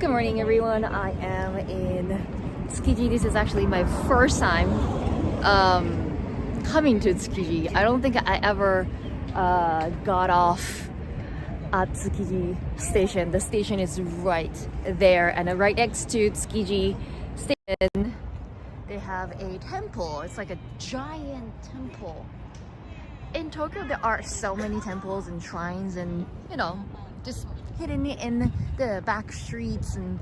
Good morning everyone. I am in Tsukiji. This is actually my first time coming to Tsukiji. I don't think I ever got off at Tsukiji station. The station is right there, and right next to Tsukiji station they have a temple. It's like a giant temple. In Tokyo there are so many temples and shrines, and just hidden in the back streets and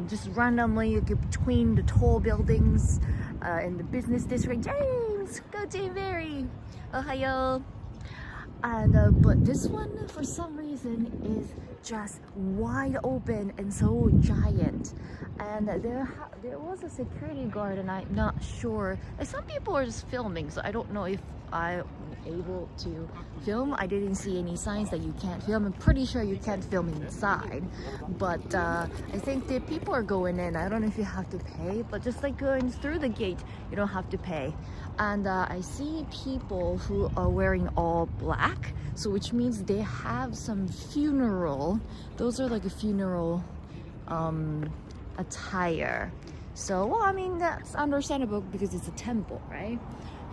just randomly between the tall buildings in the business district. James, go Jane Berry, Ohayo. And but this one for some reason is just wide open and so giant, and there was a security guard, and I'm not sure, and some people are just filming, so I don't know if I'm able to film. I didn't see any signs that you can't film. I'm pretty sure you can't film inside, but I think the people are going in. I don't know if you have to pay, but just like going through the gate you don't have to pay. And I see people who are wearing all black, so which means they have some funeral. Those are like a funeral attire. So well, I mean, that's understandable because it's a temple, right?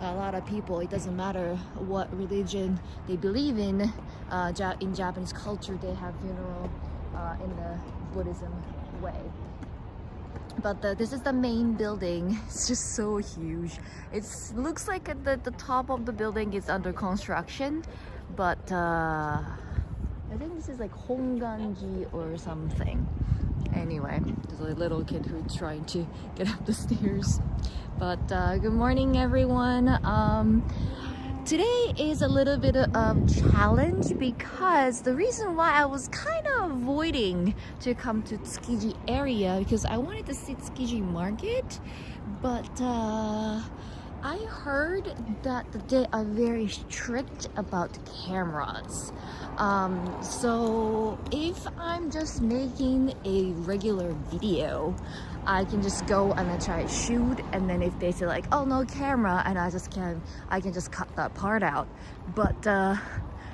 A lot of people, it doesn't matter what religion they believe in Japanese culture, they have funeral in the Buddhism way. But this is the main building. It's just so huge. It looks like at the top of the building is under construction, but I think this is like Honganji or something. Anyway, there's a little kid who's trying to get up the stairs. But good morning everyone. Today is a little bit of challenge because the reason why I was kind of avoiding to come to Tsukiji area because I wanted to see Tsukiji Market, but I heard that they are very strict about cameras. So if I'm just making a regular video, I can just go and I try to shoot, and then if they say like, oh no camera, and I can just cut that part out. But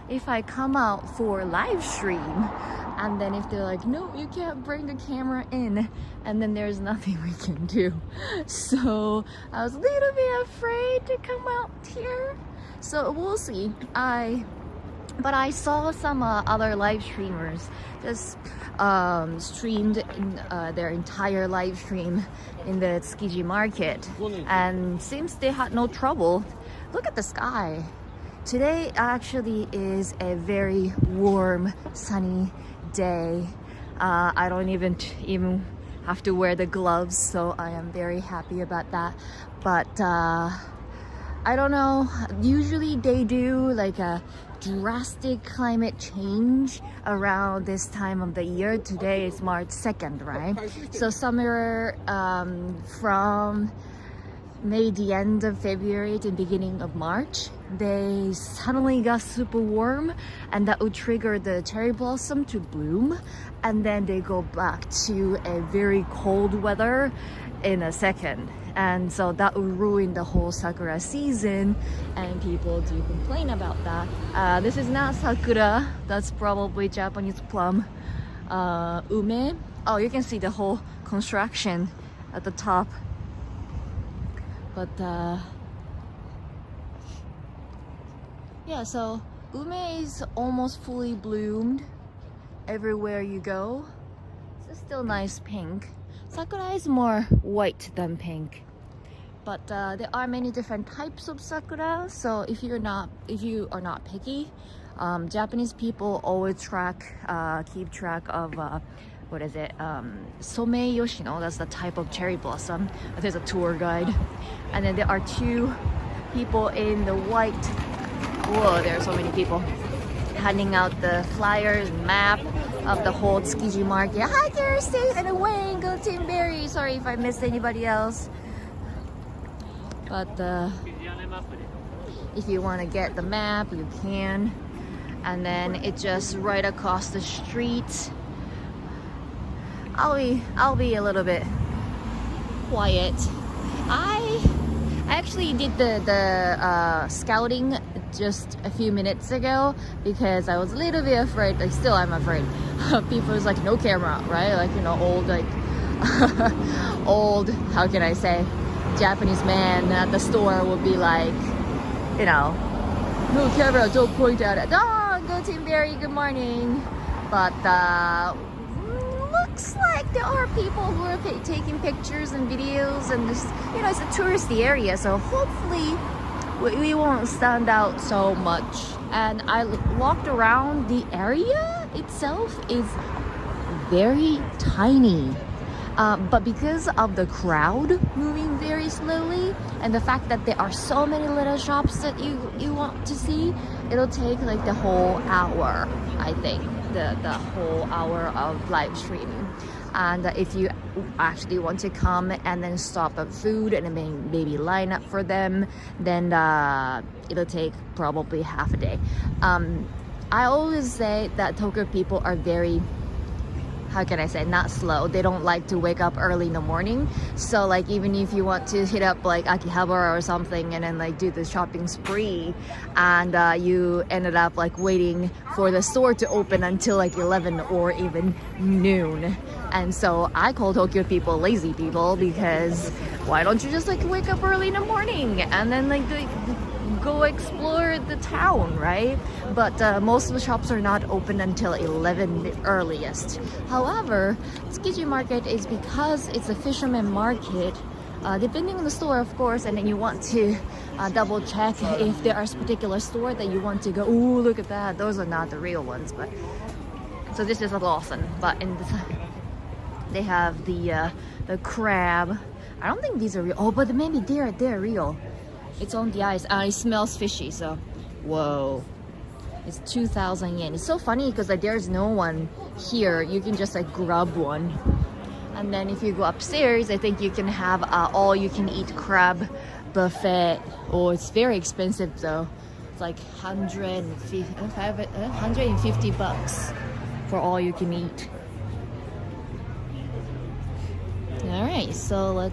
if I come out for live stream, and then if they're like, no, you can't bring the camera in, and then there's nothing we can do. So I was a little bit afraid to come out here. So we'll see. But I saw some other live streamers just streamed in, their entire live stream in the Tsukiji Market, and seems they had no trouble. Look at the sky. Today actually is a very warm, sunny day. I don't even have to wear the gloves, so I am very happy about that. But I don't know, usually they do like a drastic climate change around this time of the year. Today is March 2nd, right? So somewhere from May, the end of February to the beginning of March, they suddenly got super warm, and that would trigger the cherry blossom to bloom, and then they go back to a very cold weather in a second. And so that would ruin the whole sakura season, and people do complain about that. This is not sakura, that's probably Japanese plum. Ume, oh, you can see the whole construction at the top. But yeah, so ume is almost fully bloomed everywhere you go. It's still nice pink. Sakura is more white than pink, but there are many different types of sakura. So if you are not picky, Japanese people always keep track of what is it, Somei Yoshino, that's the type of cherry blossom. There's a tour guide, and then there are two people in the white. Whoa, there are so many people handing out the flyers and map of the whole Tsukiji Market. Hi Kirsty and Wayne, go Team Berry. Sorry if I missed anybody else. But if you want to get the map, you can. And then it's just right across the street. I'll be a little bit quiet. I actually did the scouting just a few minutes ago because I was a little bit afraid, like still I'm afraid. People is like no camera, right? Like, you know, old like old, how can I say, Japanese man at the store will be like, you know, no camera, don't point at it. Oh, go Team Berry, good morning. But looks like there are people who are taking pictures and videos, and just, you know, it's a touristy area, so hopefully we won't stand out so much. And I walked around, the area itself is very tiny. But because of the crowd moving very slowly and the fact that there are so many little shops that you want to see, it'll take like the whole hour, I think, the whole hour of live streaming. And if you actually want to come and then stop at food and then maybe line up for them, then it'll take probably half a day. I always say that Tokyo people are very, how can I say, not slow. They don't like to wake up early in the morning. So like even if you want to hit up like Akihabara or something and then like do the shopping spree, and you ended up like waiting for the store to open until like 11 or even noon. And so I call Tokyo people lazy people, because why don't you just like wake up early in the morning and then like go explore the town, right? But most of the shops are not open until 11 the earliest. However, Tsukiji Market is, because it's a fisherman market, depending on the store, of course, and then you want to double check if there are a particular store that you want to go, ooh, look at that, those are not the real ones. But so this is a Lawson, but in this, they have the crab. I don't think these are real. Oh, but maybe they're real. It's on the ice. It smells fishy, so whoa. It's 2,000 yen. It's so funny because like there's no one here. You can just like grab one. And then if you go upstairs, I think you can have all you can eat crab buffet. Oh, it's very expensive though. It's like 150 bucks for all you can eat. All right, so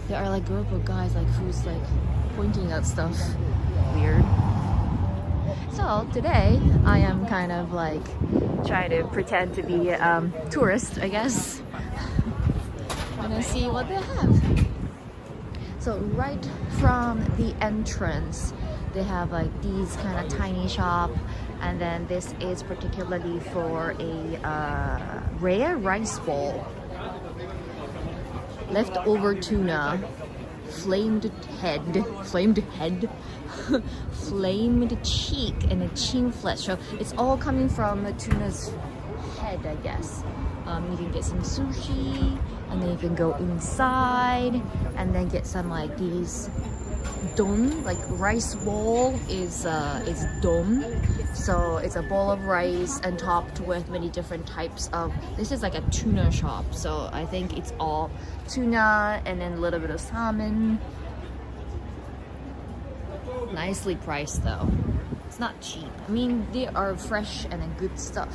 there are like a group of guys like who's like pointing at stuff. Weird. So today I am kind of like trying to pretend to be a tourist, I guess. I'm gonna see what they have. So right from the entrance, they have like these kind of tiny shop, and then this is particularly for a rare rice bowl, leftover tuna, flamed head, flamed cheek, and a chin flesh. So it's all coming from the tuna's head, I guess. You can get some sushi, and then you can go inside and then get some like these don, like rice bowl is don. So it's a bowl of rice and topped with many different types of, this is like a tuna shop, so I think it's all tuna and then a little bit of salmon. Nicely priced though. It's not cheap. I mean, they are fresh and good stuff.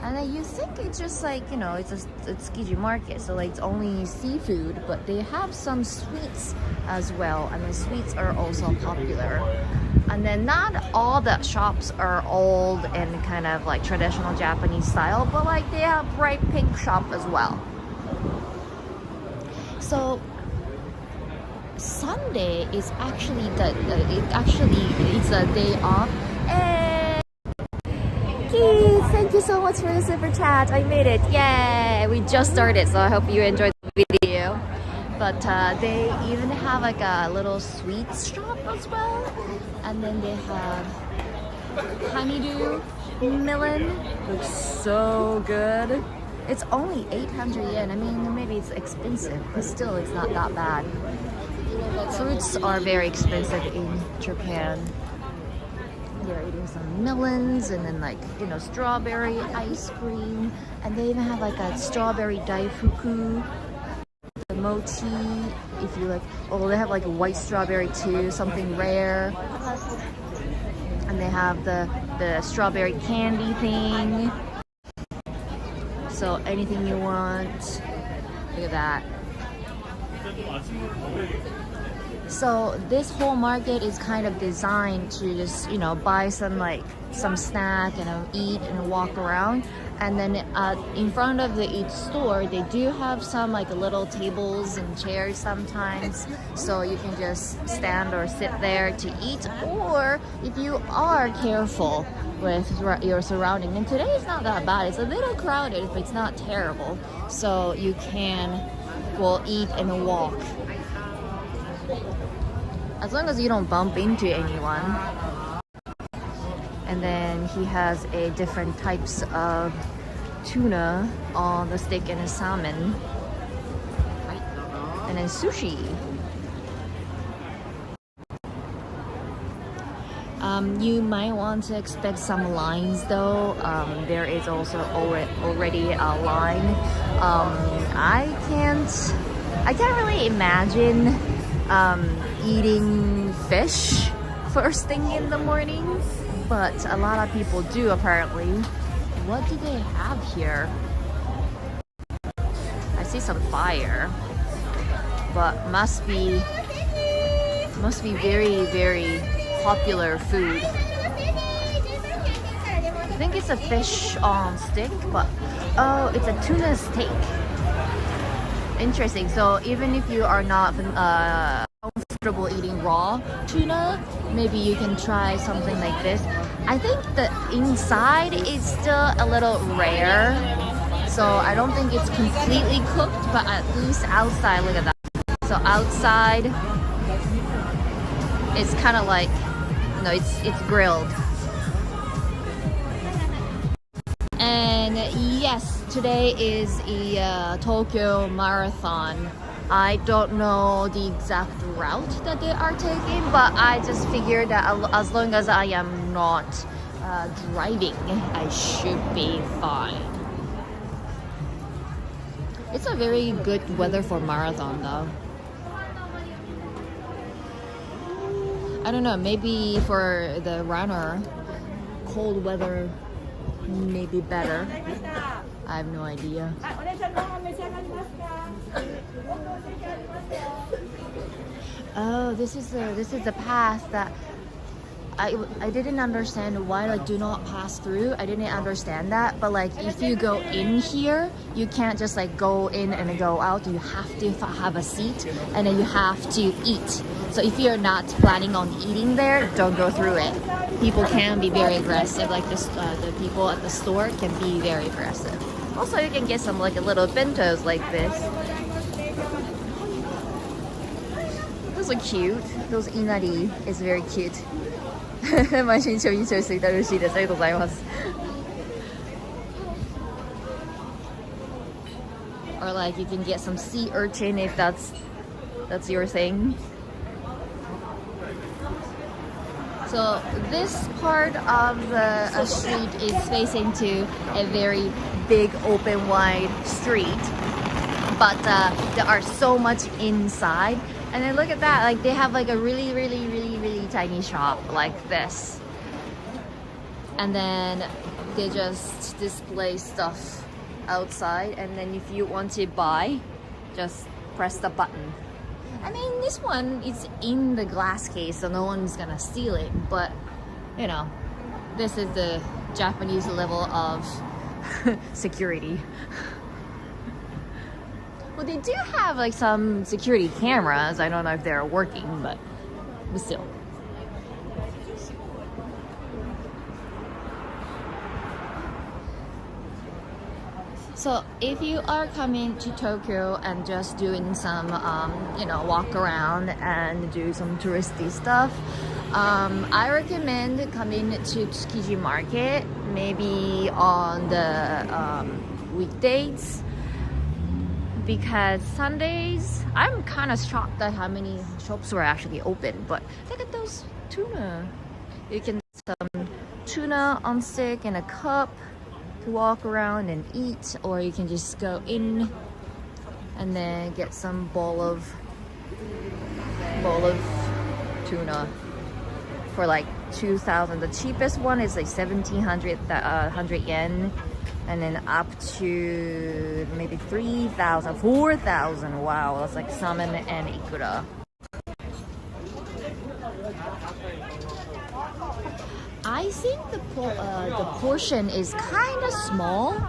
And then you think it's just like, you know, it's a Tsukiji Market, so like it's only seafood, but they have some sweets as well, and the sweets are also popular. And then not all the shops are old and kind of like traditional Japanese style, but like they have bright pink shop as well. So Sunday is actually it's a day off. And thank you so much for the super chat. I made it. Yay! We just started, so I hope you enjoyed the video. But they even have like a little sweets shop as well, and then they have honeydew melon. Looks so good. It's only 800 yen. I mean, maybe it's expensive, but still it's not that bad. Fruits are very expensive in Japan. They're eating some melons and then like, you know, strawberry ice cream, and they even have like a strawberry daifuku, the mochi, if you like. Oh, they have like a white strawberry too, something rare. And they have the strawberry candy thing. So anything you want. Look at that. So this whole market is kind of designed to just, you know, buy some snack and eat and walk around. And then in front of each store, they do have some like little tables and chairs sometimes. So you can just stand or sit there to eat. Or if you are careful with your surrounding, and today is not that bad. It's a little crowded, but it's not terrible. So you can, well, eat and walk. As long as you don't bump into anyone. And then he has a different types of tuna on the stick and a salmon. And then sushi. You might want to expect some lines though. There is also already a line. I can't really imagine eating fish first thing in the morning, but a lot of people do apparently. What do they have here? I see some fire, but must be very, very popular food. I think it's a fish on stick, but oh, it's a tuna steak. Interesting. So even if you are not comfortable eating raw tuna, maybe you can try something like this. I think the inside is still a little rare, so I don't think it's completely cooked, but at least outside, look at that. So outside, it's kind of like, no, it's grilled. And yes, today is a Tokyo Marathon. I don't know the exact route that they are taking, but I just figured that as long as I am not driving, I should be fine. It's a very good weather for marathon though. I don't know, maybe for the runner, cold weather may be better. I have no idea. Oh, this is the path that I didn't understand why, like, do not pass through. I didn't understand that, but like if you go in here, you can't just like go in and go out. You have to have a seat, and then you have to eat. So if you're not planning on eating there, don't go through it. People can be very aggressive, like the people at the store can be very aggressive. Also, you can get some like a little bentos like this. Those are cute. Those inari is very cute. 毎日一緒していただいて嬉しいです。ありがとうございます。Or like you can get some sea urchin if that's your thing. So this part of the street is facing to a very big open wide street, but there are so much inside. And then look at that, like they have like a really tiny shop like this, and then they just display stuff outside, and then if you want to buy, just press the button. I mean, this one is in the glass case, so no one's gonna steal it, but you know, this is the Japanese level of security. Well, they do have like some security cameras. I don't know if they're working, but still. So if you are coming to Tokyo and just doing some, you know, walk around and do some touristy stuff, I recommend coming to Tsukiji Market maybe on the weekdays. Because Sundays, I'm kind of shocked at how many shops were actually open. But look at those tuna. You can get some tuna on stick in a cup to walk around and eat, or you can just go in and then get some bowl of tuna for like 2,000. The cheapest one is like 1,700 yen. And then up to maybe 3,000, 4,000. Wow, that's like salmon and ikura. I think the portion is kind of small.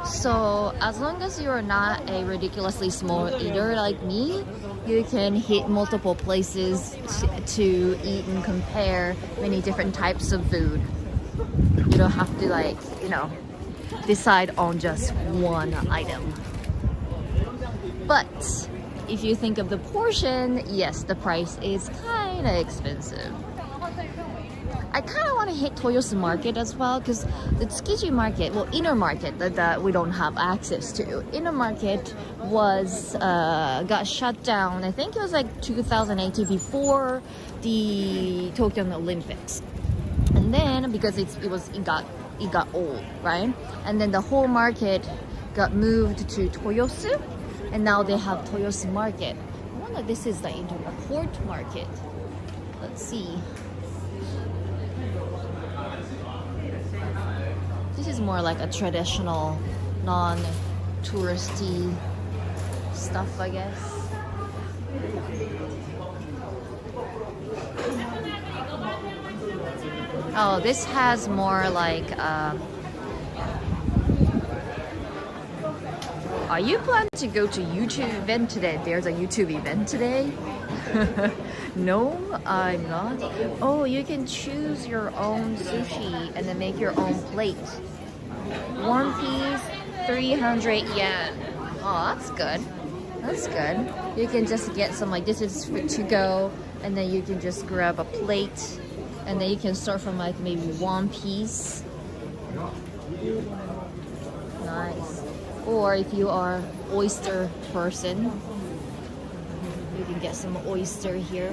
So as long as you're not a ridiculously small eater like me, you can hit multiple places to eat and compare many different types of food. You don't have to like, decide on just one item. But if you think of the portion, yes, the price is kind of expensive. I kind of want to hit Toyosu Market as well, because the Tsukiji Market, well, inner market that we don't have access to. Inner market got shut down. I think it was like 2018, before the Tokyo Olympics. And then because it got old, right? And then the whole market got moved to Toyosu, and now they have Toyosu Market. I wonder if this is the port market. Let's see. This is more like a traditional, non-touristy stuff, I guess. Oh, this has more like are you planning to go to YouTube event today? There's a YouTube event today. No, I'm not. Oh, you can choose your own sushi and then make your own plate. One piece, 300 yen. Oh, that's good. That's good. You can just get some, like, this is for to go, and then you can just grab a plate, and then you can start from like maybe one piece. Nice. Or if you are oyster person, you can get some oyster here.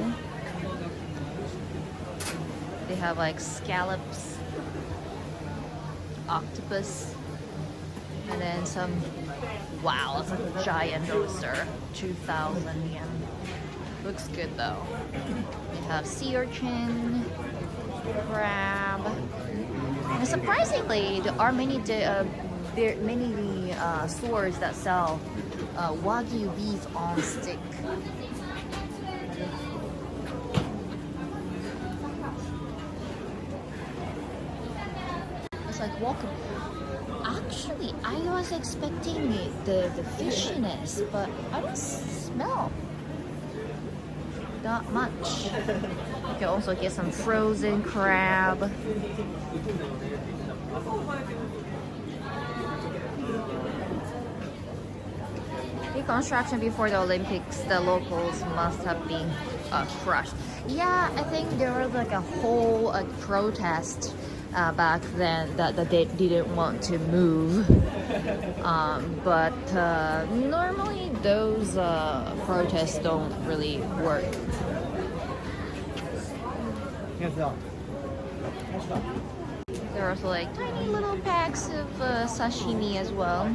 They have like scallops, octopus, and then some, wow, it's like a giant oyster, 2,000 yen. Looks good though. They have sea urchin, crab, and surprisingly, there are many stores that sell Wagyu beef on stick. It's like welcome. Actually, I was expecting the fishiness, but I don't smell that much. You can also get some frozen crab. Reconstruction before the Olympics, the locals must have been crushed. Yeah, I think there was like a whole protest back then that they didn't want to move. But normally those protests don't really work. There are also like tiny little packs of sashimi as well.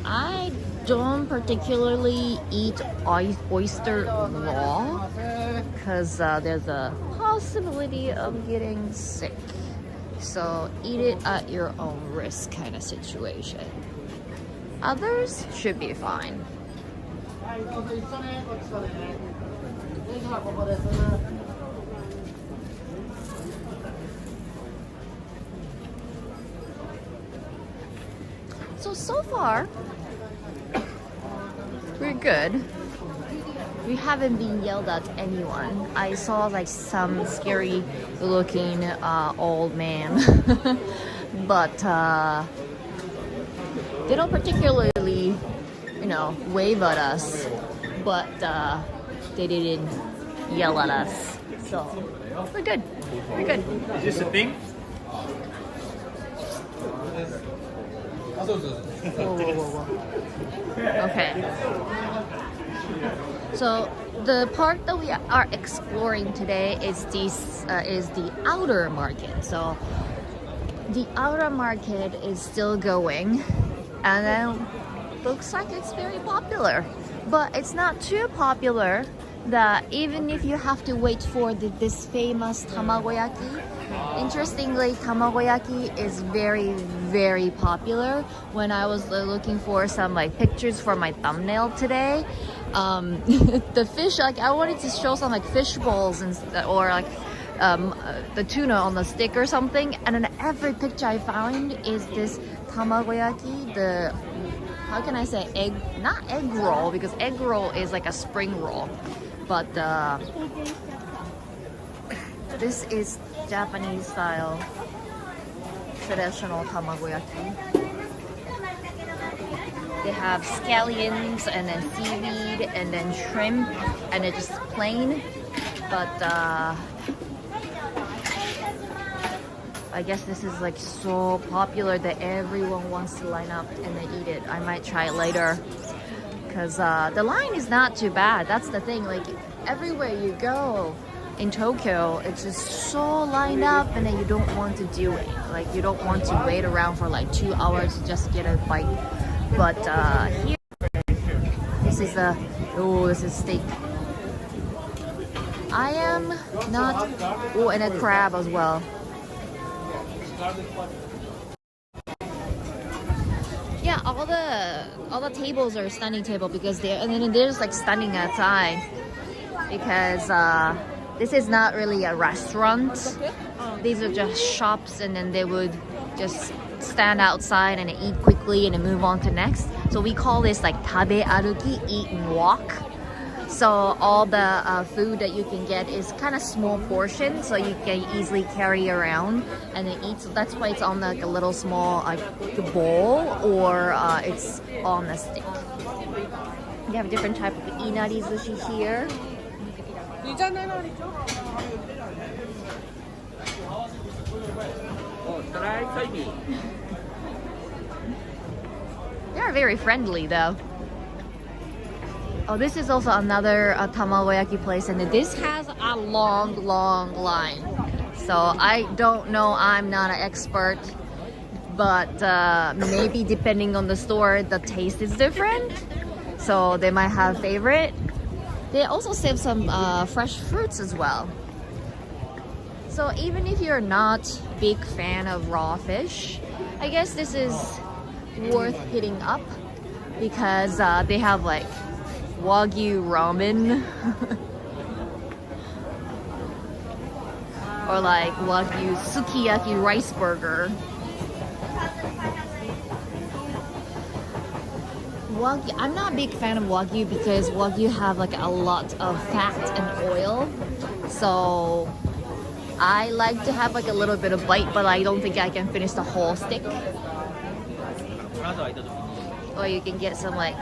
I don't particularly eat oyster raw because there's a possibility of getting sick. So eat it at your own risk kind of situation. Others should be fine. So far, we're good. We haven't been yelled at anyone. I saw like some scary looking old man, but they don't particularly, wave at us, but they didn't yell at us. So we're good. We're good. Is this a thing? Whoa. Okay. So the part that we are exploring today is the outer market. So the outer market is still going, and then looks like it's very popular, but it's not too popular that even if you have to wait for this famous tamagoyaki. Interestingly, tamagoyaki is very, very popular. When I was looking for some like pictures for my thumbnail today, the fish, like I wanted to show some like fish balls and or like the tuna on the stick or something, and then every picture I found is this tamagoyaki, the, how can I say, egg, not egg roll, because egg roll is like a spring roll, but this is Japanese style traditional tamagoyaki. They have scallions and then seaweed and then shrimp, and it's just plain, but I guess this is like so popular that everyone wants to line up and then eat it. I might try it later because the line is not too bad. That's the thing, like everywhere you go in Tokyo, it's just so lined up, and then you don't want to do it. Like you don't want to wait around for like 2 hours to just get a bite. But here, this is this is steak. I am not, oh, and a crab as well. Yeah, all the tables are standing table because they're just like standing outside because this is not really a restaurant. These are just shops, and then they would just stand outside and eat quickly and then move on to next. So we call this like tabe aruki, eat and walk. So all the food that you can get is kind of small portions, so you can easily carry around and then eat. So that's why it's on like a little small bowl, or it's on a stick. You have different type of inari sushi here. They are very friendly though. Oh, this is also another tamagoyaki place, and this has a long line. So I don't know, I'm not an expert, but maybe depending on the store, the taste is different. So they might have favorite. They also save some fresh fruits as well. So even if you're not big fan of raw fish, I guess this is worth hitting up because they have like Wagyu ramen or like Wagyu sukiyaki rice burger. Wagyu, I'm not a big fan of Wagyu because Wagyu have like a lot of fat and oil. So I like to have like a little bit of bite, but I don't think I can finish the whole stick. Or you can get some like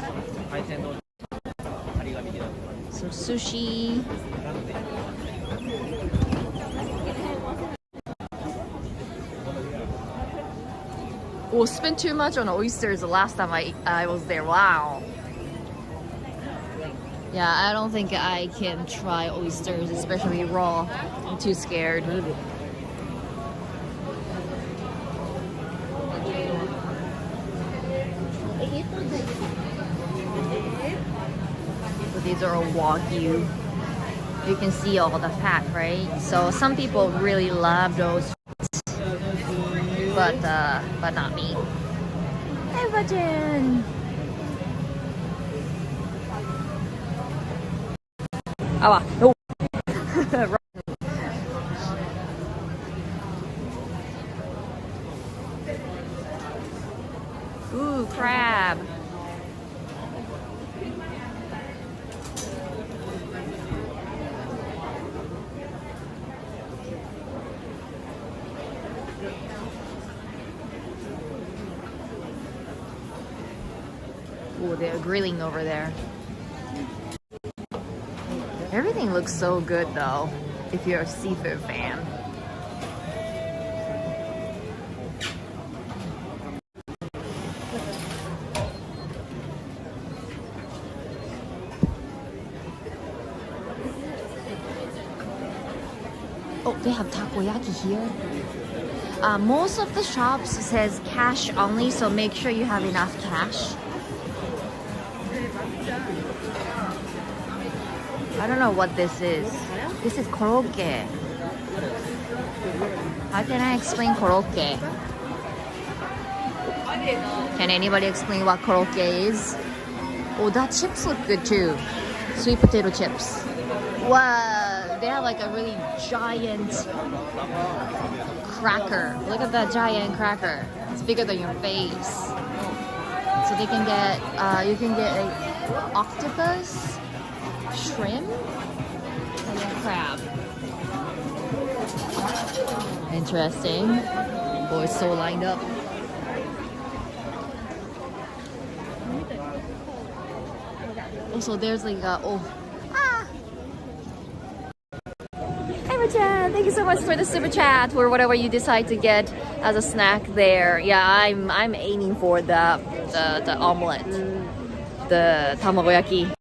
some sushi. Oh, spent too much on oysters the last time I was there. Wow. Yeah, I don't think I can try oysters, especially raw. I'm too scared. So these are a Wagyu. You can see all the fat, right? So some people really love those, but not me. Hey, Bajin! Ah, no. Ooh, crab. Ooh, they're grilling over there. Everything looks so good though, if you're a seafood fan. Oh, they have takoyaki here. Most of the shops says cash only, so make sure you have enough cash. I don't know what this is. This is korokke. How can I explain korokke? Can anybody explain what korokke is? Oh, that chips look good too. Sweet potato chips. Wow, they have like a really giant cracker. Look at that giant cracker. It's bigger than your face. So they can get, you can get a octopus, shrimp, and then crab. Interesting. Oh, it's so lined up. Also, there's like a, Hey Matcha, thank you so much for the super chat or whatever you decide to get as a snack there. Yeah, I'm aiming for the omelet, the tamagoyaki.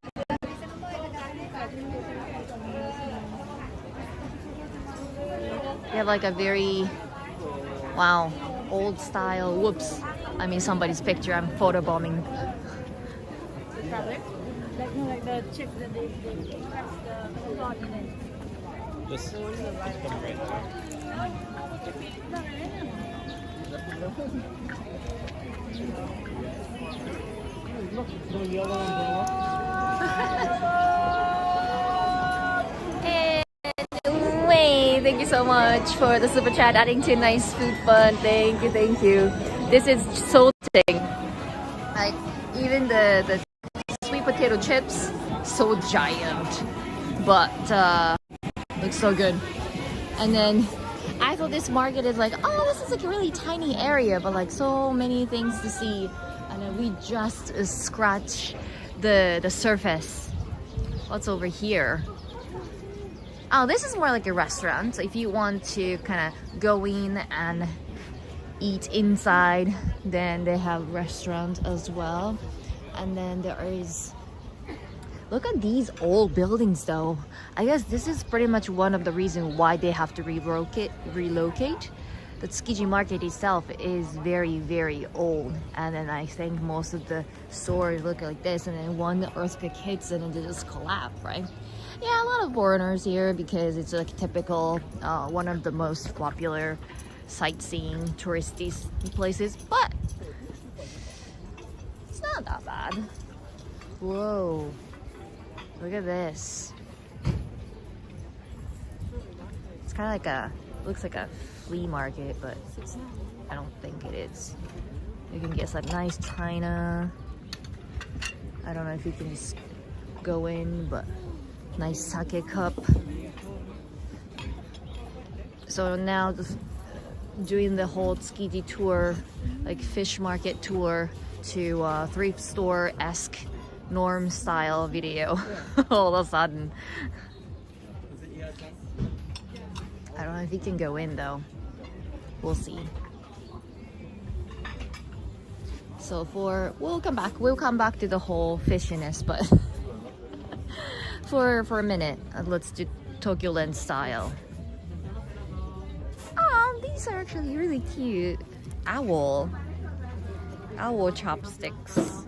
They have like a very, wow, old style, whoops. I mean somebody's picture, I'm photobombing. Like the chip that they have the lot in it. Just Wait, thank you so much for the super chat, adding to nice food fun. Thank you, thank you. This is so thing. Like even the sweet potato chips, so giant, but looks so good. And then I thought this market is like, oh, this is like a really tiny area, but like so many things to see. And then we just scratch the surface. What's over here? Oh, this is more like a restaurant. So if you want to kind of go in and eat inside, then they have restaurant as well. And then there is, look at these old buildings though. I guess this is pretty much one of the reasons why they have to relocate. The Tsukiji Market itself is very, very old. And then I think most of the stores look like this, and then one earthquake hits and then they just collapse, right? Yeah, a lot of foreigners here because it's like typical, one of the most popular sightseeing touristy places, but it's not that bad. Whoa, look at this. It's kind of like a, looks like a flea market, but I don't think it is. You can get some nice china. I don't know if you can just go in, but nice sake cup. So now just doing the whole Tsukiji tour, like fish market tour to thrift store-esque norm style video. All of a sudden. I don't know if you can go in though. We'll see. So we'll come back to the whole fishiness, but for a minute, let's do Tokyo Land style. Oh, these are actually really cute. Owl chopsticks.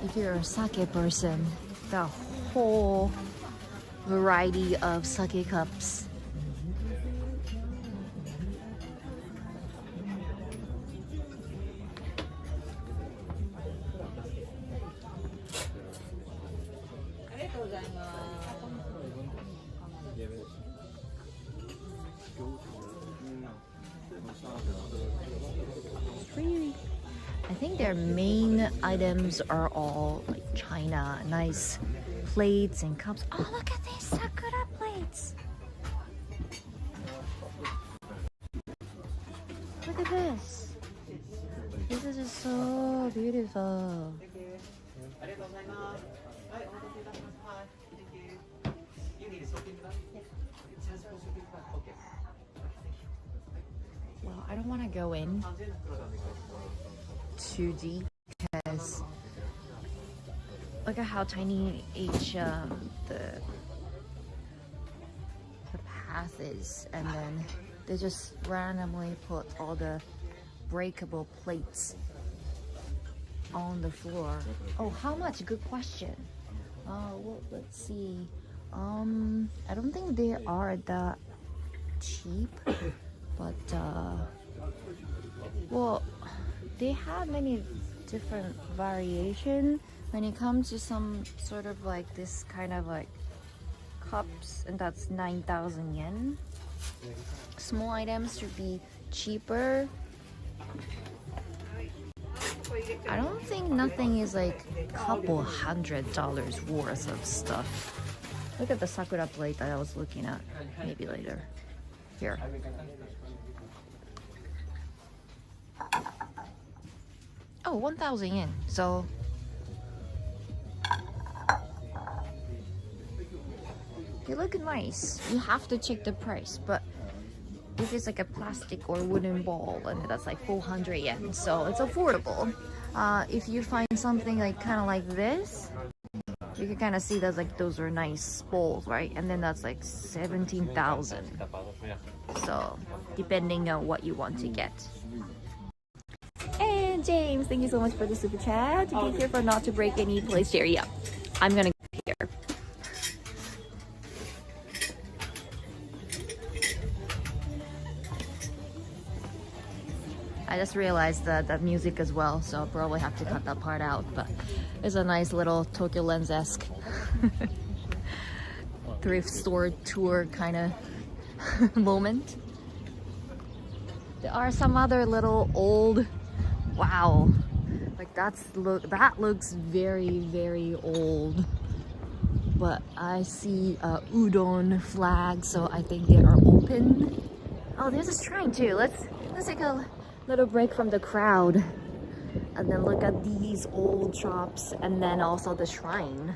If you're a sake person, the whole variety of sake cups. I think their main items are all like china, nice plates and cups. Oh, look at these sakura plates. Look at this. This is just so beautiful. Well, I don't want to go in too deep because look at how tiny each the path is, and then they just randomly put all the breakable plates on the floor. Oh, how much? Good question. Well, let's see. I don't think they are that cheap, but well, they have many different variation when it comes to some sort of like this kind of like cups, and that's 9,000 yen. Small items should be cheaper. I don't think nothing is like a couple $100 worth of stuff. Look at the sakura plate that I was looking at. Maybe later. Here. Oh, 1,000 yen. So they look nice. You have to check the price, but if it's like a plastic or wooden ball, and that's like 400 yen, so it's affordable. If you find something like kind of like this, you can kind of see that like those are nice bowls, right? And then that's like 17,000. So depending on what you want to get. And James, thank you so much for the super chat. Be careful not to break any place here. Yeah, I'm gonna go here. I just realized that music as well, so I'll probably have to cut that part out, but it's a nice little Tokyo Lens-esque thrift store tour kind of moment. There are some other little old, wow, like that looks very, very old, but I see a udon flag, so I think they are open. Oh, there's a shrine too. Let's take a little break from the crowd and then look at these old shops and then also the shrine.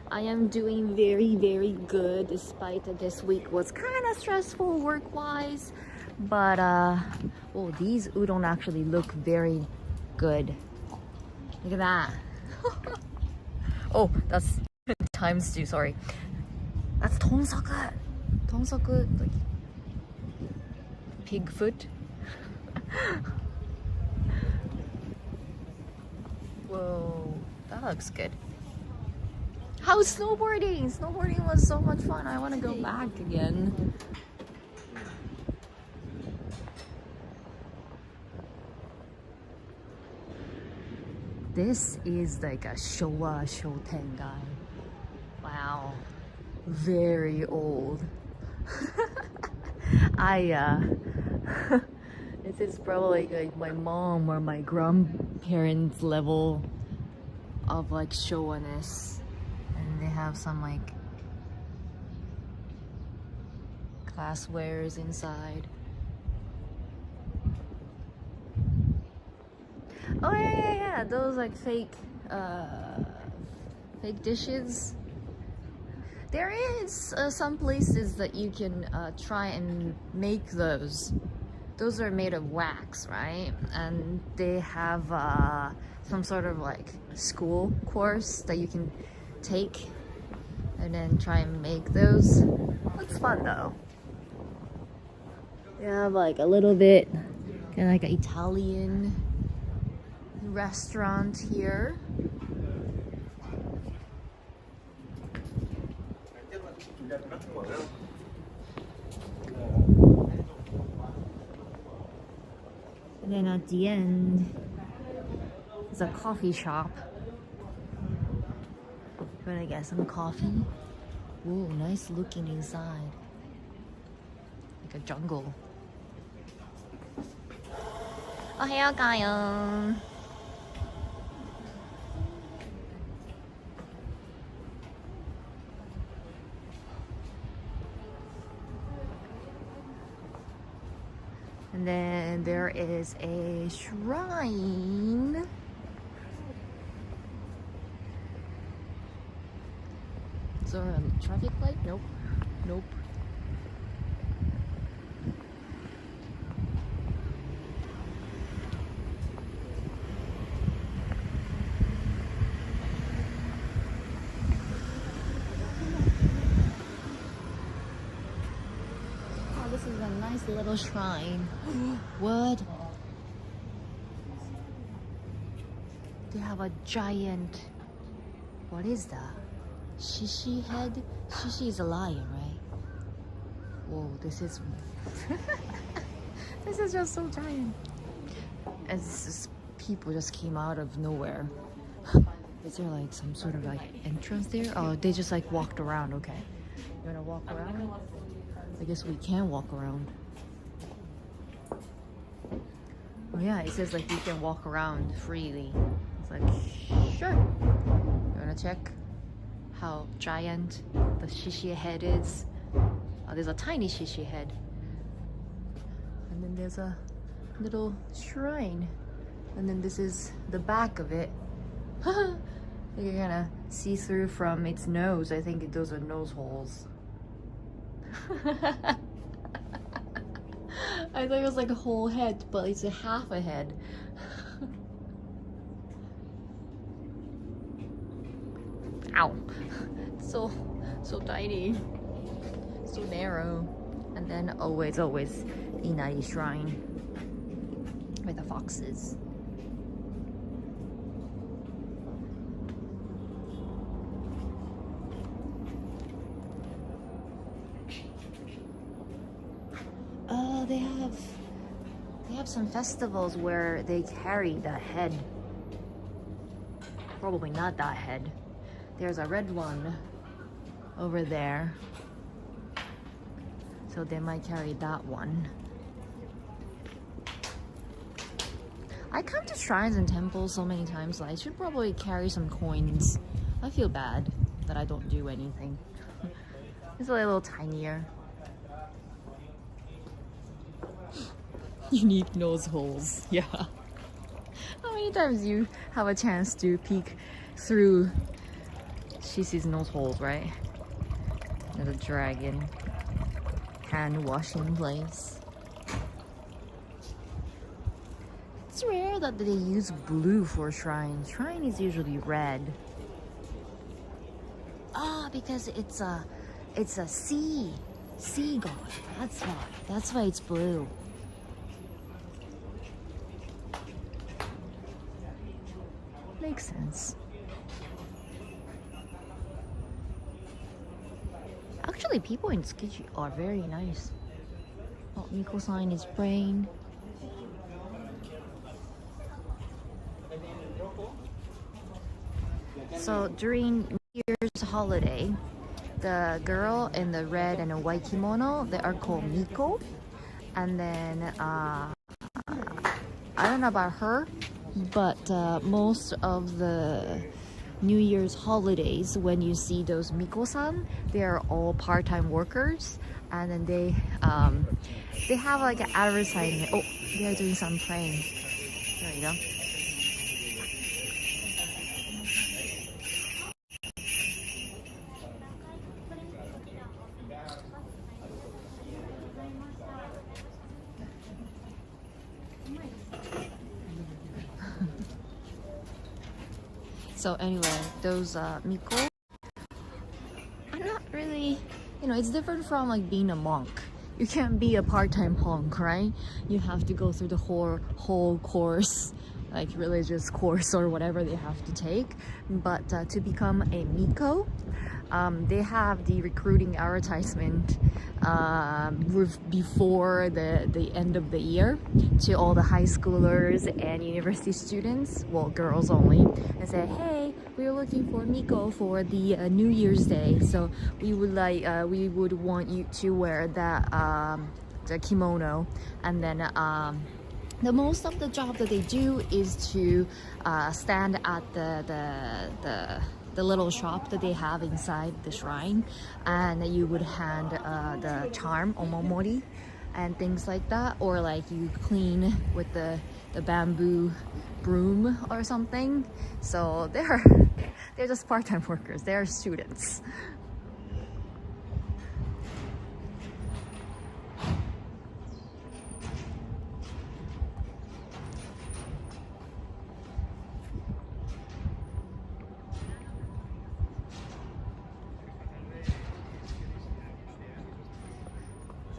I am doing very, very good despite that this week was kind of stressful work-wise, but oh, these udon actually look very good. Look at that. Oh, that's times 2, sorry. That's tonsoku. Tonsoku, like pig foot. Whoa, that looks good. How's snowboarding? Snowboarding was so much fun. I want to go back again. This is like a Showa Shotengai. Wow, very old. This is probably like my mom or my grandparents level of like Showa-ness, and they have some like glasswares inside. Oh yeah, those like fake dishes. There is some places that you can try and make those. Those are made of wax, right? And they have some sort of like school course that you can take and then try and make those. Looks fun though. They have like a little bit kind of like an Italian restaurant here. And then at the end, it's a coffee shop. Gonna get some coffee. Ooh, nice looking inside. Like a jungle. Ohayou. And then there is a shrine. Is there a traffic light? Nope. Nope. This is a nice little shrine. What? They have a giant, what is that? Shishi head? Shishi is a lion, right? Whoa, this is this is just so giant. And it's just, people just came out of nowhere. Is there like some sort of like entrance there? Oh, they just like walked around. Okay, you wanna walk around? I guess we can walk around. Oh yeah, it says like you can walk around freely. It's like, sure. You wanna check how giant the shishi head is? Oh, there's a tiny shishi head. And then there's a little shrine. And then this is the back of it. You're gonna see through from its nose. I think those are nose holes. I thought it was like a whole head, but it's a half a head. Ow! So tiny, so narrow. And then always Inari Shrine with the foxes. They have some festivals where they carry the head. Probably not that head. There's a red one over there. So they might carry that one. I come to shrines and temples so many times, so I should probably carry some coins. I feel bad that I don't do anything. It's a little tinier. Unique nose holes, yeah. How many times you have a chance to peek through Shishi's nose holes, right? There's a dragon. Hand washing place. It's rare that they use blue for shrine. Shrine is usually red. Ah, because it's a sea god. That's why it's blue. Makes sense. Actually, people in Tsukiji are very nice. Oh, Miko sign is brain. So during New Year's holiday, the girl in the red and a white kimono, they are called Miko. And then I don't know about her, but most of the New Year's holidays, when you see those Miko-san, they are all part-time workers, and then they have like an advertisement. Oh, they are doing some praying. There you go. So anyway, those Miko are not really, it's different from like being a monk. You can't be a part-time monk, right? You have to go through the whole course, like religious course or whatever they have to take. But to become a Miko, they have the recruiting advertisement before the end of the year to all the high schoolers and university students, well, girls only, and say, hey, we're looking for Miko for the New Year's Day, so we would want you to wear that the kimono. And then the most of the job that they do is to stand at the little shop that they have inside the shrine, and you would hand the charm, omomori, and things like that, or like you clean with the bamboo broom or something. So they're just part-time workers, they're students.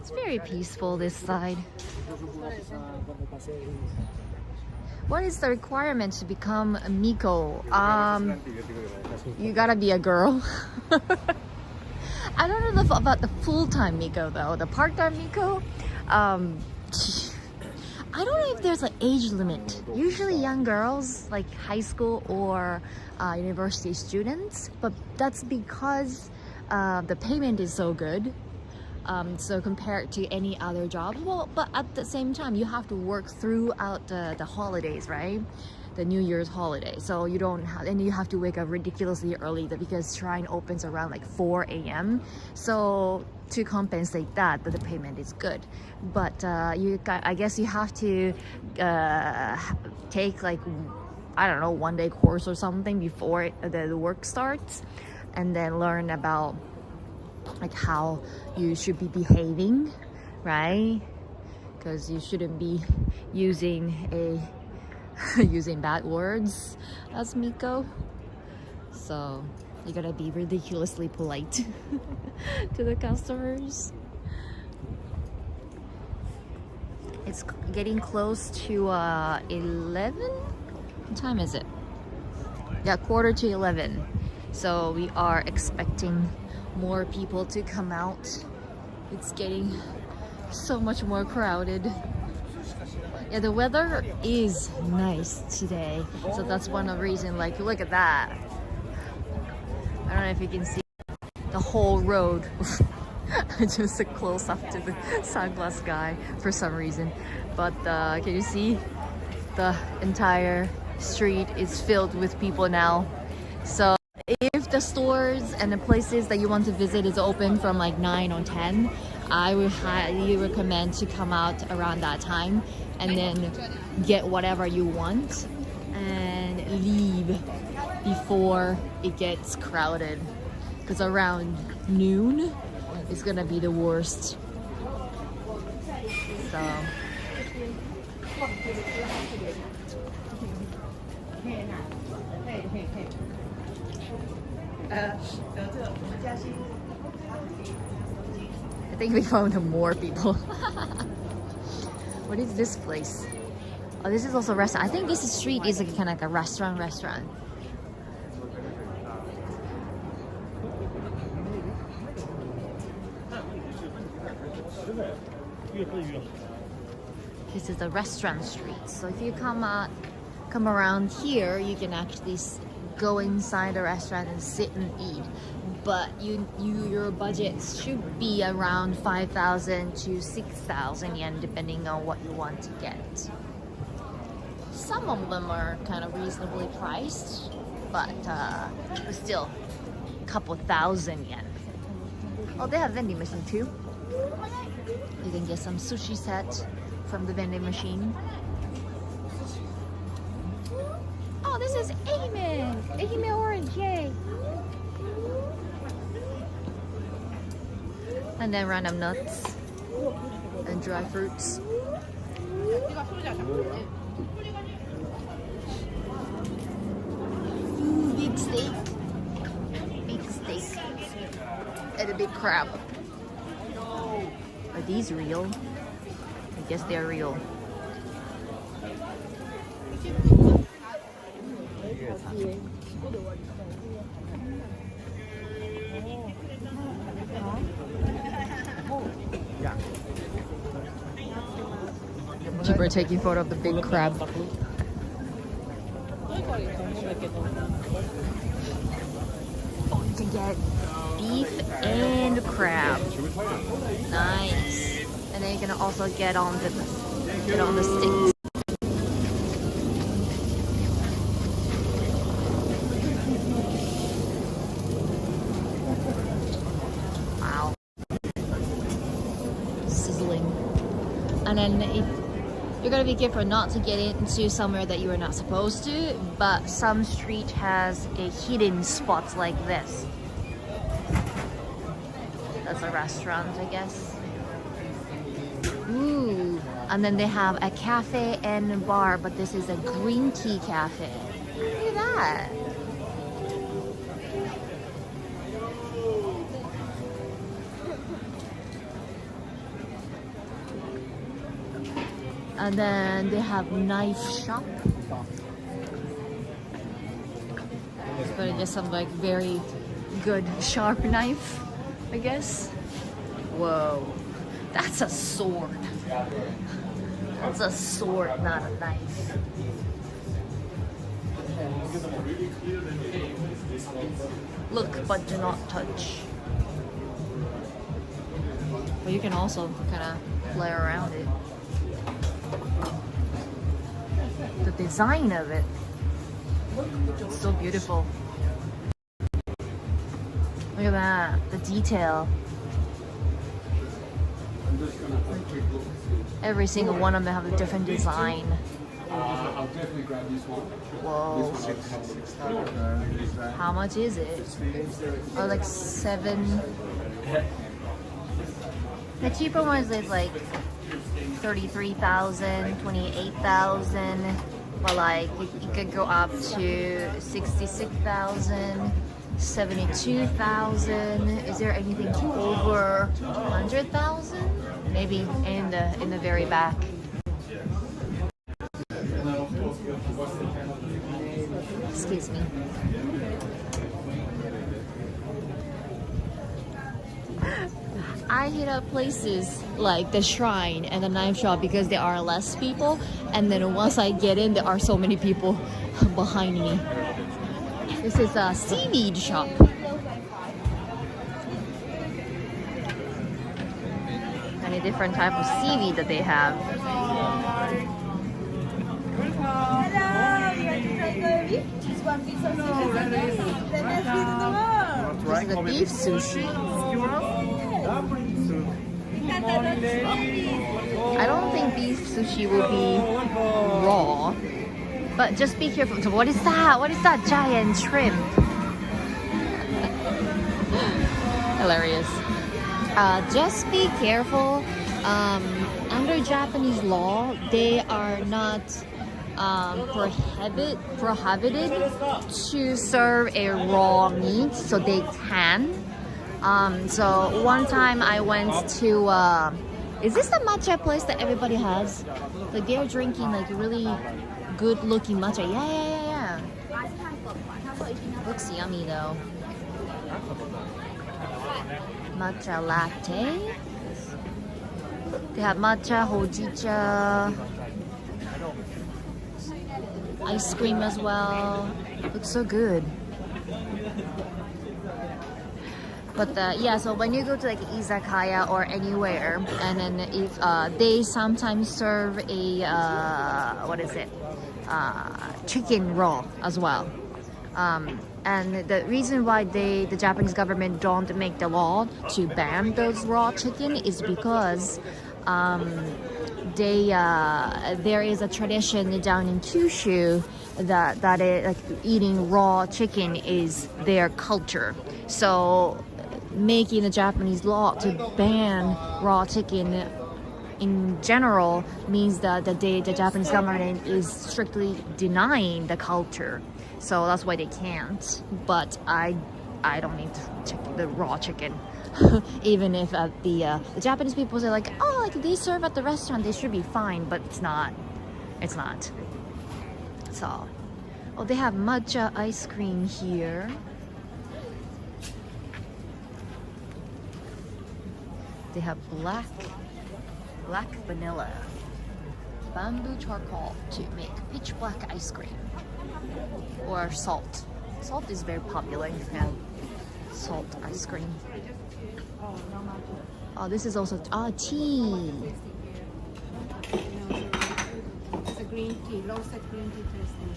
It's very peaceful this side. What is the requirement to become a Miko? You gotta be a girl. I don't know about the full-time Miko though. The part-time Miko, I don't know if there's an age limit. Usually young girls, like high school or university students, but that's because the payment is so good. So compared to any other job, well, but at the same time, you have to work throughout the holidays, right? The New Year's holiday. So you don't have, and you have to wake up ridiculously early because shrine opens around like 4 a.m. So to compensate that, the payment is good. But I guess you have to take like, I don't know, 1-day course or something before the work starts, and then learn about like how you should be behaving, right? Because you shouldn't be using bad words as Miko. So you gotta be ridiculously polite to the customers. It's getting close to 11. What time is it? Yeah, 11:15. So we are expecting more people to come out. It's getting so much more crowded. Yeah, the weather is nice today, so that's one of the reasons. Like, look at that. I don't know if you can see the whole road. Just a close up to the sunglass guy for some reason, but can you see the entire street is filled with people now? So if the stores and the places that you want to visit is open from like 9 or 10, I would highly recommend to come out around that time and then get whatever you want and leave before it gets crowded, because around noon it's gonna be the worst. So I think we found more people. What is this place? Oh, this is also a restaurant. I think this street is kind of like a restaurant. This is the restaurant street. So if you come around here, you can actually go inside the restaurant and sit and eat. But your budget should be around 5,000 to 6,000 yen, depending on what you want to get. Some of them are kind of reasonably priced, but still a couple thousand yen. Oh, they have vending machine too. You can get some sushi set from the vending machine. Oh, this is Ehime orange, yay! And then random nuts and dry fruits. Ooh, big steak. And a big crab. Are these real? I guess they're real. People are taking photo of the big crab. Oh, you can get beef and crab. Nice. And then you can also get on the sticks. Wow. Sizzling. And then you're gonna be careful not to get into somewhere that you are not supposed to, but some street has a hidden spots like this. That's a restaurant, I guess. Ooh, and then they have a cafe and a bar, but this is a green tea cafe. Look at that. And then they have knife shop. But just some like very good sharp knife, I guess. Whoa, that's a sword. That's a sword, not a knife. Look, but do not touch. But you can also kind of play around it. The design of it, it's so beautiful. Look at that, the detail. Every single one of them have a different design. I'll definitely grab this one. Whoa. How much is it? Oh, like 7. The cheaper ones is like 33,000, 28,000, but like it could go up to 66,000, 72,000. Is there anything over 100,000? Maybe in the very back. Excuse me. I hit up places like the shrine and the knife shop because there are less people, and then once I get in, there are so many people behind me. This is a seaweed shop. Many different type of seaweed that they have. This is the beef sushi. I don't think beef sushi will be raw, but just be careful. So what is that? What is that giant shrimp? Hilarious. Just be careful. Under Japanese law, they are not prohibited to serve a raw meat, so they can. So one time I went to is this the matcha place that everybody has? Like they're drinking like really good looking matcha. Yeah. Looks yummy though. Matcha latte. They have matcha, hojicha, ice cream as well. Looks so good. But yeah, so when you go to like izakaya or anywhere, and then if they sometimes serve a what is it? Chicken raw as well. And the reason why the Japanese government don't make the law to ban those raw chicken is because there is a tradition down in Kyushu that like eating raw chicken is their culture. So making the Japanese law to ban raw chicken in general means that the Japanese government is strictly denying the culture. So that's why they can't. But I don't need the raw chicken. Even if the Japanese people say like, oh, like they serve at the restaurant, they should be fine, but it's not. It's not. So, oh, they have matcha ice cream here. They have black vanilla, bamboo charcoal to make pitch black ice cream, or salt. Salt is very popular in Japan. Salt ice cream. Oh, this is also tea. It's a green tea, roasted green tea tasting.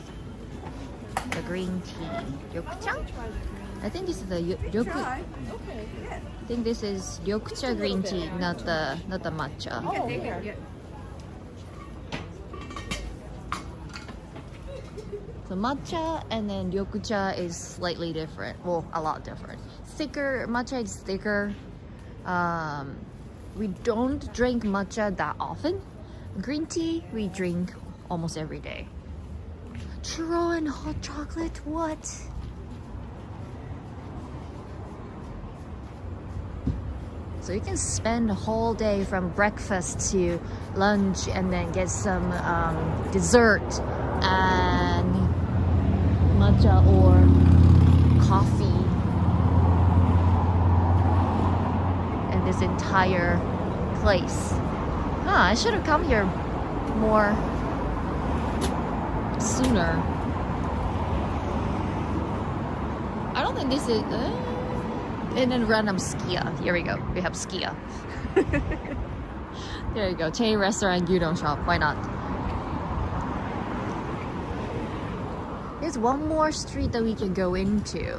The green tea. Ryokucha? I think this is the ryoku. Okay, yeah. I think this is ryokucha green tea, not the matcha. Oh, yeah. So matcha and then ryokucha is slightly different. Well, a lot different. Thicker, matcha is thicker. We don't drink matcha that often. Green tea, we drink almost every day. Churro and hot chocolate, what? So you can spend a whole day from breakfast to lunch and then get some dessert and matcha or coffee. And this entire place. I should have come here more sooner. I don't think this is and then random skia. Here we go. We have skia. There you go. Chain restaurant, gyudon shop. Why not? There's one more street that we can go into.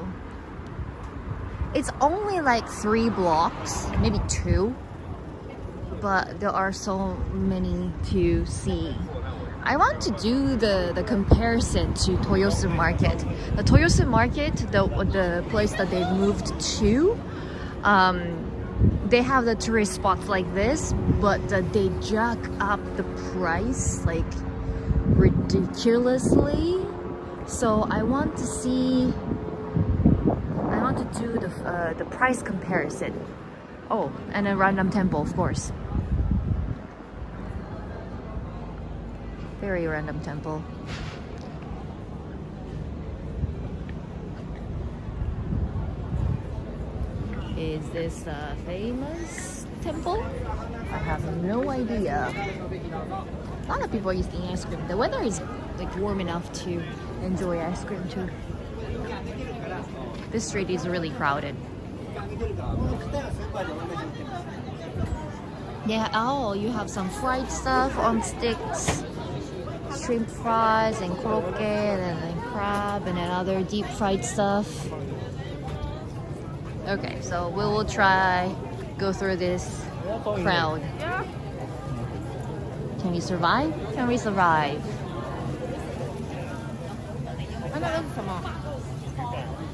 It's only like 3 blocks, maybe 2, but there are so many to see. I want to do the comparison to Toyosu Market. The Toyosu Market, the place that they moved to, they have the tourist spots like this, but they jack up the price like ridiculously. So I want to do the price comparison. Oh, and a random temple, of course. Very random temple. Is this a famous temple? I have no idea. A lot of people are eating ice cream. The weather is like warm enough to enjoy ice cream too. This street is really crowded. Yeah, oh, you have some fried stuff on sticks. Shrimp fries and korokke and then crab and then other deep fried stuff. Okay, so we will try go through this crowd. Can we survive? Can we survive?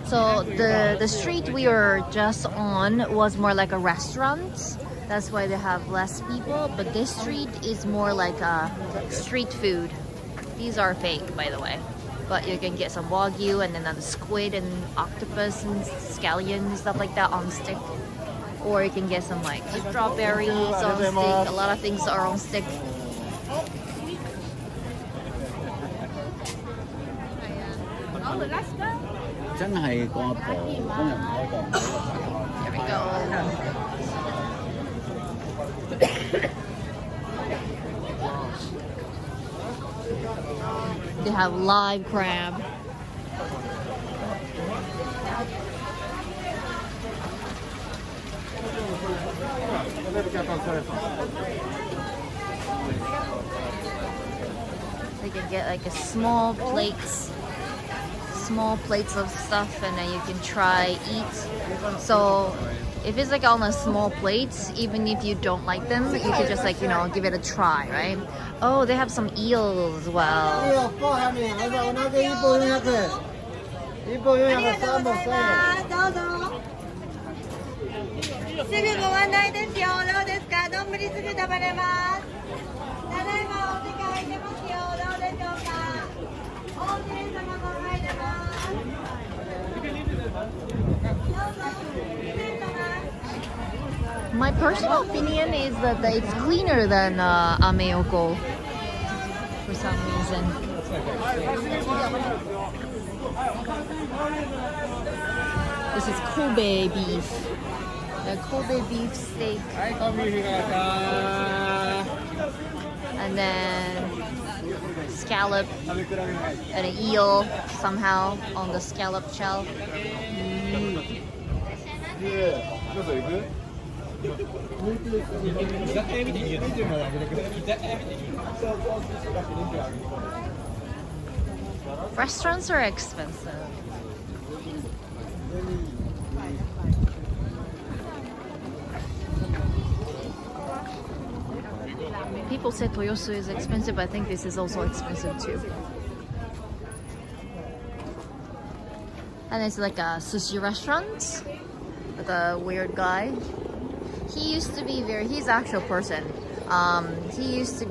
So the street we were just on was more like a restaurant. That's why they have less people. But this street is more like a street food. These are fake, by the way. But you can get some wagyu and then squid and octopus and scallion and stuff like that on stick. Or you can get some like strawberries on stick. A lot of things are on stick. There we go. They have live crab. They can get like a small plates of stuff, and then you can try eat. So if it's like on a small plate, even if you don't like them, you can just like, you know, give it a try, right? Oh, they have some eels as well. My personal opinion is that it's cleaner than Ameoko for some reason. This is Kobe beef. The Kobe beef steak. And then scallop and an eel somehow on the scallop shell. Restaurants are expensive. People say Toyosu is expensive, but I think this is also expensive too. And it's like a sushi restaurant with a weird guy. He used to be he's an actual person. He's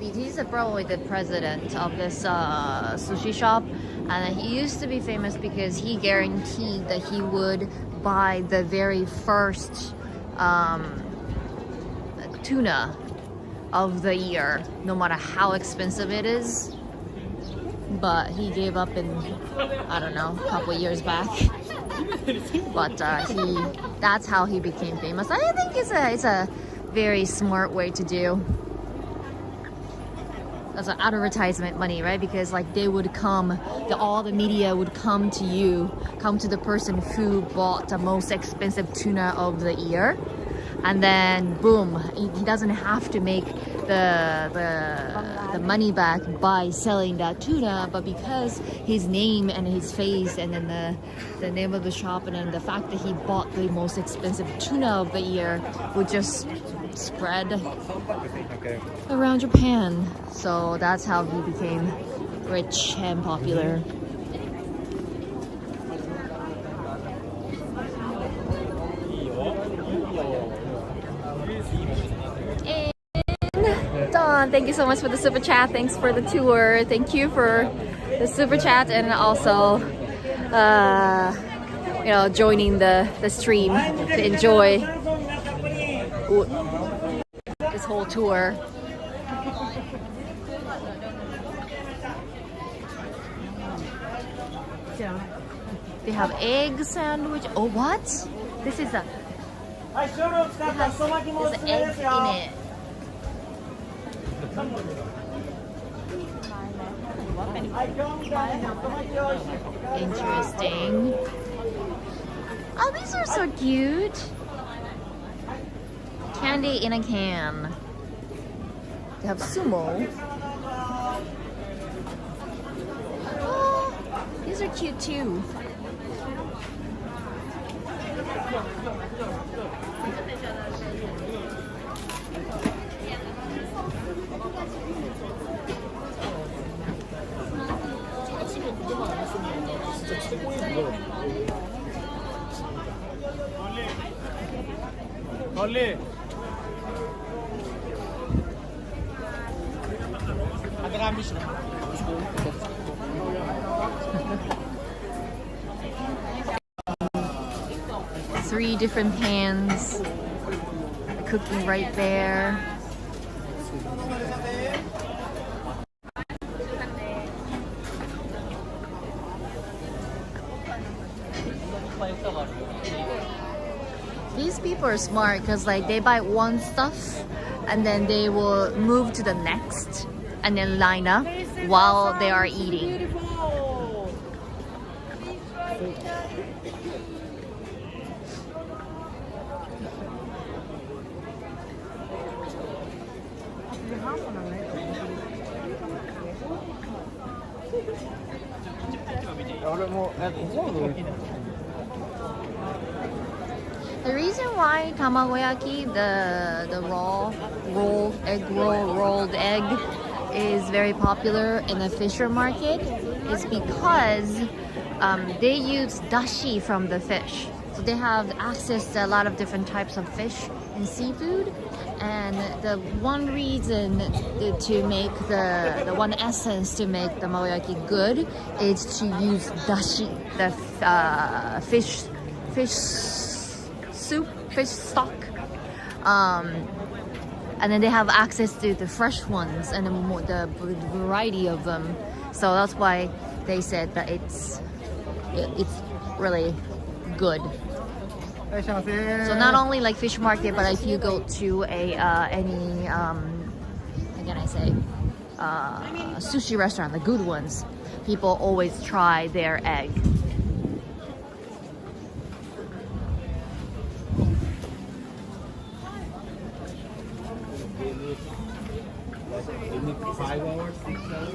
probably the president of this sushi shop. And he used to be famous because he guaranteed that he would buy the very first tuna of the year, no matter how expensive it is. but he gave up in, I don't know, a couple years back. But that's how he became famous. I think it's a very smart way to do. That's an advertisement money, right? Because like they would come, all the media would come to you, come to the person who bought the most expensive tuna of the year, and then boom, he doesn't have to make the money back by selling that tuna, but because his name and his face and then the name of the shop and then the fact that he bought the most expensive tuna of the year would just spread around Japan. So that's how he became rich and popular. And Dawn, thank you so much for the super chat. Thanks for the tour. Thank you for the super chat and also you know, joining the stream to enjoy this whole tour. They have egg sandwich. Oh, what? This is a. There's eggs in it. Interesting. Oh, these are so cute. Candy in a can. They have sumo. Oh, these are cute too. Ollie. 3 different pans, cooking right there. These people are smart because like they buy one stuff and then they will move to the next and then line up while they are eating. The reason why tamagoyaki, the rolled egg, is very popular in the fisher market is because they use dashi from the fish. So they have access to a lot of different types of fish and seafood. And the one reason to make the one essence to make the moyaki good is to use dashi, the fish soup, fish stock. And then they have access to the fresh ones and the variety of them. So that's why they said that it's really good. So not only like fish market, but if you go to any sushi restaurant, the good ones, people always try their egg.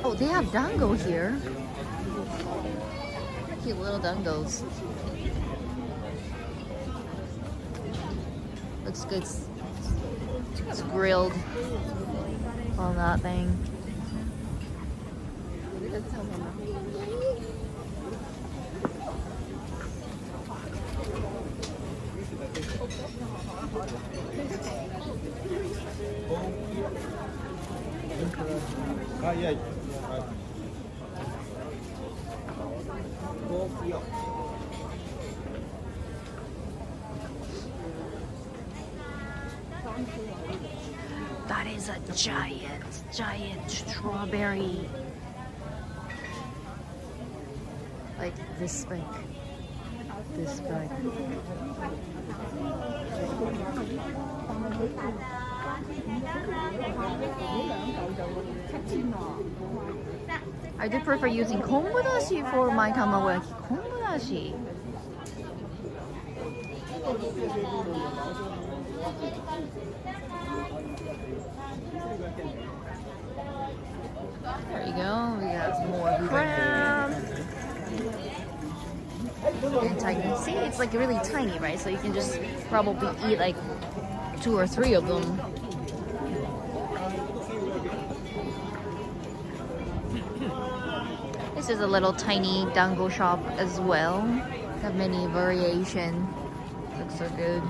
Oh, they have dango here. Cute little dangos. Looks good. It's grilled on that thing. That is a giant strawberry. Like this big. This big. I do prefer using kombu for my tamagoyaki. Kombu. There you go. We got some more crab. And tiny. See, it's like really tiny, right? So you can just probably eat like 2 or 3 of them. This is a little tiny dango shop as well. Have many variation. Looks so good.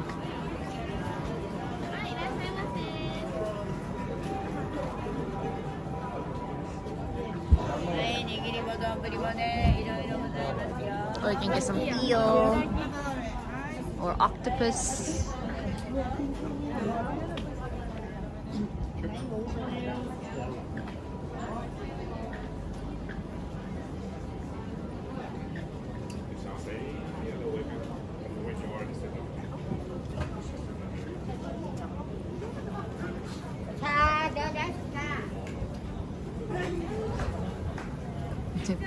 Or you can get some eel or octopus.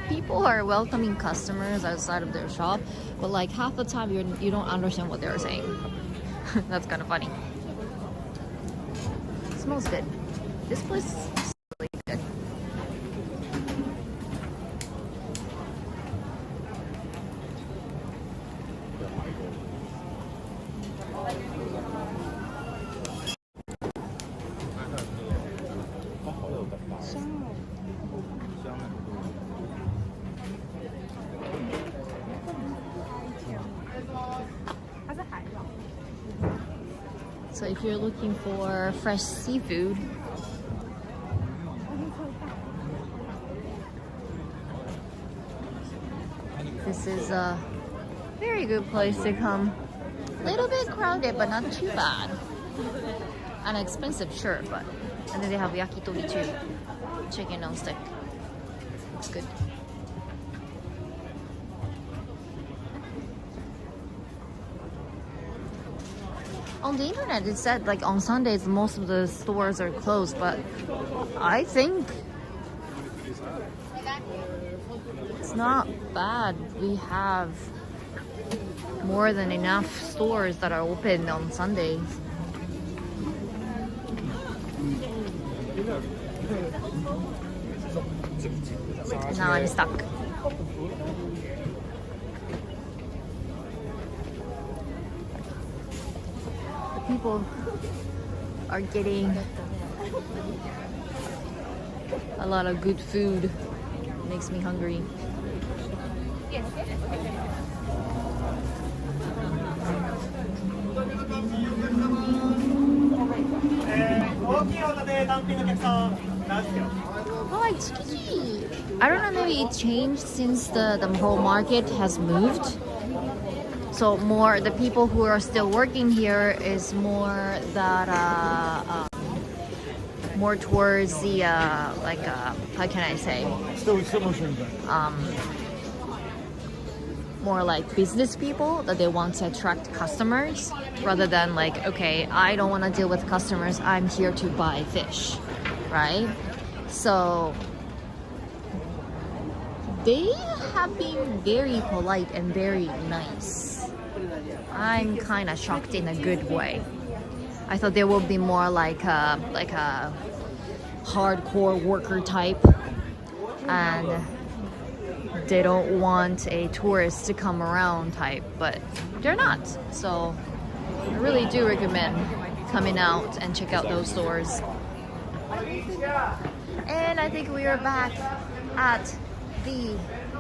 People are welcoming customers outside of their shop, but like half the time you don't understand what they're saying. That's kind of funny. It smells good. This place is really good. So if you're looking for fresh seafood, this is a very good place to come. A little bit crowded, but not too bad. And expensive, sure, but and then they have yakitori too, chicken on stick. It's good. On the internet, it said like on Sundays most of the stores are closed, but I think it's not bad. We have more than enough stores that are open on Sundays. Now I'm stuck. People are getting a lot of good food. It makes me hungry. Oh, like Tsukiji. I don't know, maybe it changed since the whole market has moved. So more the people who are still working here is more that more towards the how can I say, more like business people that they want to attract customers rather than like, okay, I don't want to deal with customers, I'm here to buy fish, right? So they have been very polite and very nice. I'm kind of shocked in a good way. I thought there would be more like a hardcore worker type, and they don't want a tourist to come around type, but they're not. So I really do recommend coming out and check out those stores. And I think we are back at the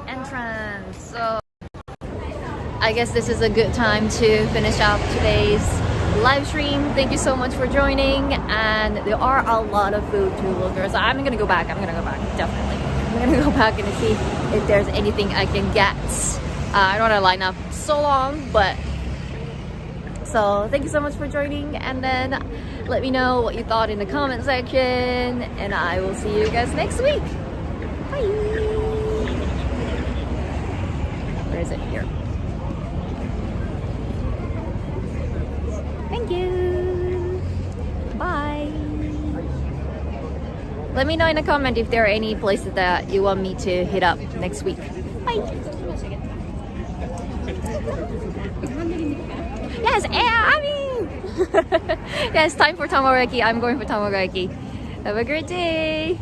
entrance. So I guess this is a good time to finish up today's live stream. Thank you so much for joining, and there are a lot of food to look at. So I'm gonna go back, definitely. I'm gonna go back and see if there's anything I can get. I don't want to line up so long, but so thank you so much for joining, and then let me know what you thought in the comment section, and I will see you guys next week. Bye. Where is it? Here. Thank you. Bye. Let me know in the comment if there are any places that you want me to hit up next week. Bye. Yes, I mean, yes, time for tamagoyaki. I'm going for tamagoyaki. Have a great day.